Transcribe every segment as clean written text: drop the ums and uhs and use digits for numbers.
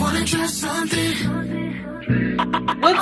What's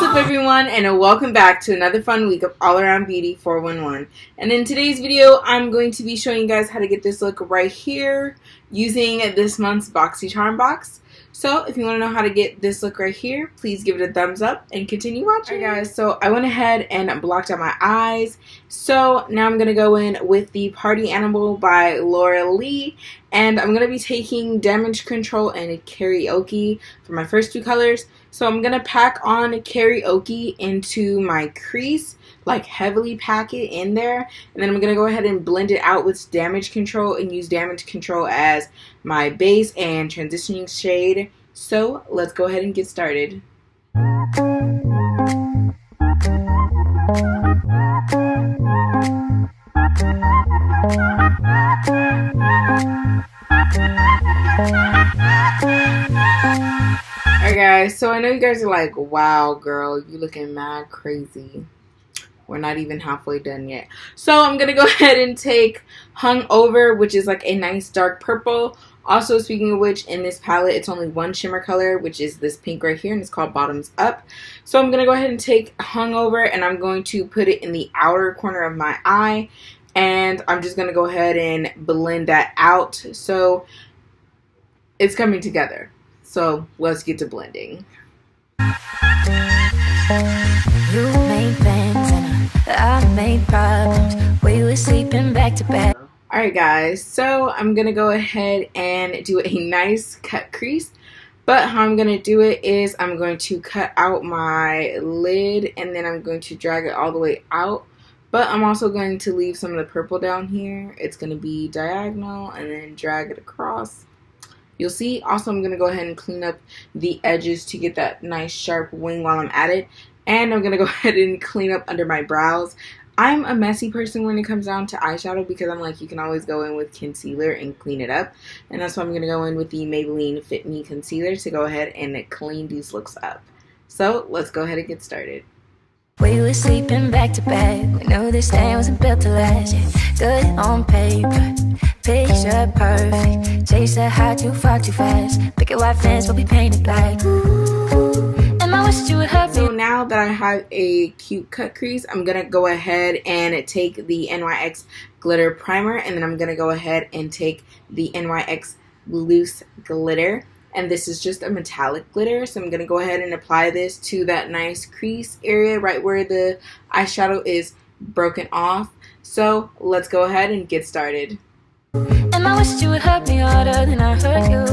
up everyone, and welcome back to another fun week of All Around Beauty 411. And in today's video, I'm going to be showing you guys how to get this look right here using this month's Boxy Charm box. So if you want to know how to get this look right here, please give it a thumbs up and continue watching. Alright guys, so I went ahead and blocked out my eyes. So now I'm going to go in with the Party Animal by Laura Lee. And I'm going to be taking Damage Control and Karaoke for my first two colors. So I'm going to pack on Karaoke into my crease, like heavily pack it in there. And then I'm going to go ahead and blend it out with Damage Control and use Damage Control as my base and transitioning shade. So let's go ahead and get started. Alright guys, so I know you guys are like, wow girl, you looking mad crazy. We're not even halfway done yet. So I'm going to go ahead and take Hungover, which is like a nice dark purple. Also, speaking of which, in this palette, it's only one shimmer color, which is this pink right here, and it's called Bottoms Up. So I'm going to go ahead and take Hungover, and I'm going to put it in the outer corner of my eye. And I'm just going to go ahead and blend that out. So it's coming together. So let's get to blending. You made plans and I made problems. We were sleeping back to back. Alright guys, so I'm going to go ahead and do a nice cut crease. But how I'm going to do it is I'm going to cut out my lid and then I'm going to drag it all the way out. But I'm also going to leave some of the purple down here. It's going to be diagonal and then drag it across. You'll see. Also, I'm going to go ahead and clean up the edges to get that nice sharp wing while I'm at it. And I'm going to go ahead and clean up under my brows. I'm a messy person when it comes down to eyeshadow because I'm like, you can always go in with concealer and clean it up. And that's why I'm going to go in with the Maybeline Fit Me Concealer to go ahead and clean these looks up. So, let's go ahead and get started. We were sleeping back to back. We knew this thing wasn't built to last. Yeah. Good on paper, picture perfect. Chase that high too far too fast. Picket white fence will be painted black. Ooh, and I wish you would have me. So now that I have a cute cut crease, I'm gonna go ahead and take the NYX glitter primer, and then I'm gonna go ahead and take the NYX loose glitter. And this is just a metallic glitter, so I'm going to go ahead and apply this to that nice crease area right where the eyeshadow is broken off. So let's go ahead and get started. And I wish you would hurt me harder than I hurt you.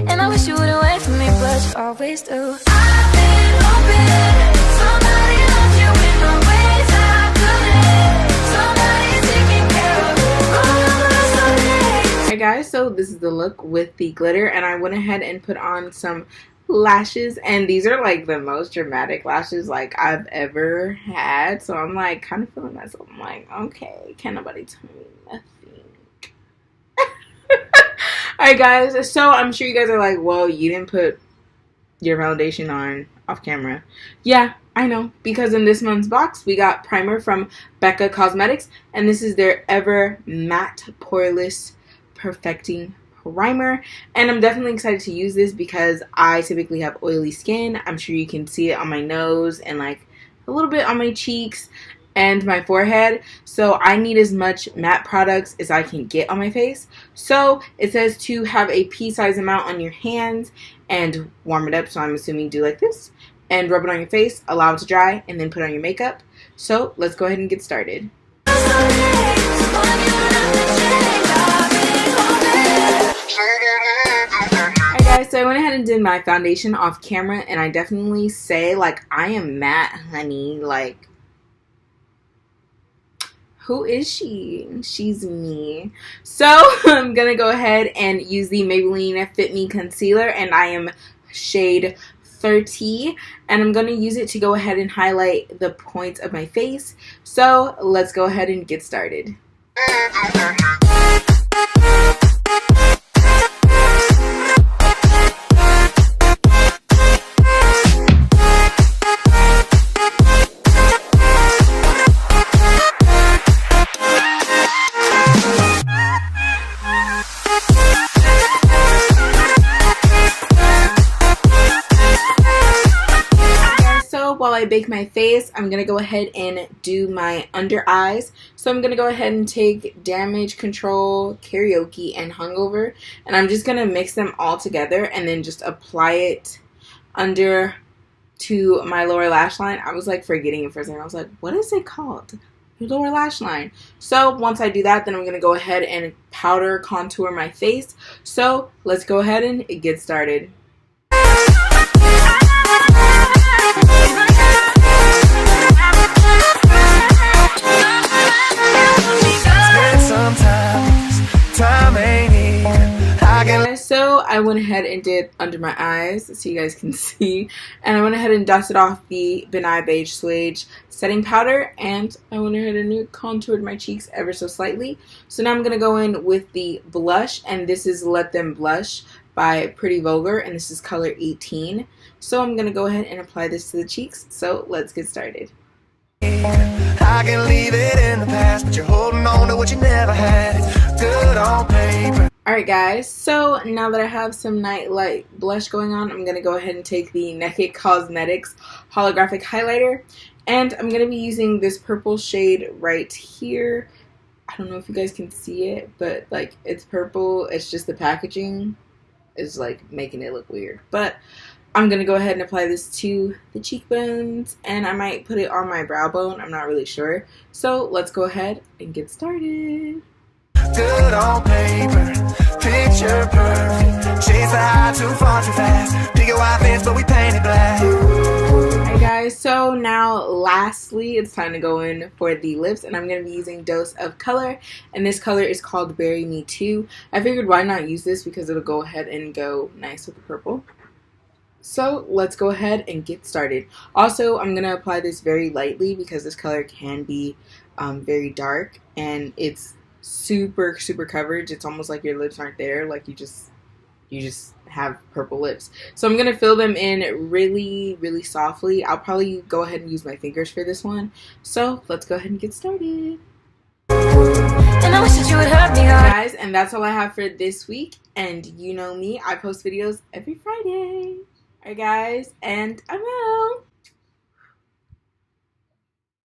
And I wish you would away from me, but you always do. I've been hoping somebody loves you in the ways I couldn't. Somebody taking care of all of my Sundays. Alright guys, so this is the look with the glitter, and I went ahead and put on some lashes, and these are like the most dramatic lashes like I've ever had. So I'm like kind of feeling myself. I'm like, okay, can't nobody tell me nothing. Alright guys, so I'm sure you guys are like, well, you didn't put your foundation on off camera. Yeah, I know, because in this month's box we got primer from Becca Cosmetics, and this is their Ever Matte Poreless Perfecting Primer. And I'm definitely excited to use this because I typically have oily skin. I'm sure you can see it on my nose and like a little bit on my cheeks and my forehead. So I need as much matte products as I can get on my face. So it says to have a pea-sized amount on your hands and warm it up. So I'm assuming do like this and rub it on your face, allow it to dry, and then put on your makeup. So let's go ahead and get started. Alright guys, so I went ahead and did my foundation off camera, and I definitely say like I am matte, honey. Like, who is she? She's me. So I'm gonna go ahead and use the Maybelline Fit Me Concealer, and I am shade 30, and I'm gonna use it to go ahead and highlight the points of my face. So let's go ahead and get started. while I bake my face, I'm going to go ahead and do my under eyes. So I'm going to go ahead and take Damage Control, Karaoke, and Hungover. And I'm just going to mix them all together and then just apply it under to my lower lash line. I was like forgetting it for a second. I was like, what is it called? Your lower lash line. So once I do that, then I'm going to go ahead and powder contour my face. So let's go ahead and get started. So I went ahead and did under my eyes so you guys can see, and I went ahead and dusted off the Beige Suede setting powder, and I went ahead and contoured my cheeks ever so slightly. So now I'm going to go in with the blush, and this is Let Them Blush by Pretty Vulgar, and this is color 18. So I'm going to go ahead and apply this to the cheeks. So let's get started. I can leave it in the past, but you're holding on to what you never had. It's good on paper. Alright guys, so now that I have some night light blush going on, I'm going to go ahead and take the Naked Cosmetics Holographic Highlighter. And I'm going to be using this purple shade right here. I don't know if you guys can see it, but like it's purple. It's just the packaging is like making it look weird. But I'm going to go ahead and apply this to the cheekbones. And I might put it on my brow bone. I'm not really sure. So let's go ahead and get started. Good on paper, picture perfect. Chase the high too far too fast. Pick a white fence, but we painted black. Alright guys, so now lastly, it's time to go in for the lips, and I'm going to be using Dose of Color, and this color is called Bury Me Too. I figured why not use this because it'll go ahead and go nice with the purple. So let's go ahead and get started. Also, I'm going to apply this very lightly because this color can be very dark, and it's super coverage. It's almost like your lips aren't there, like you just have purple lips. So I'm gonna fill them in really softly. I'll probably go ahead and use my fingers for this one. So let's go ahead and get started. And I wish that you would hurt me, guys, and that's all I have for this week. And you know me, I post videos every Friday. Alright guys, and I'm out.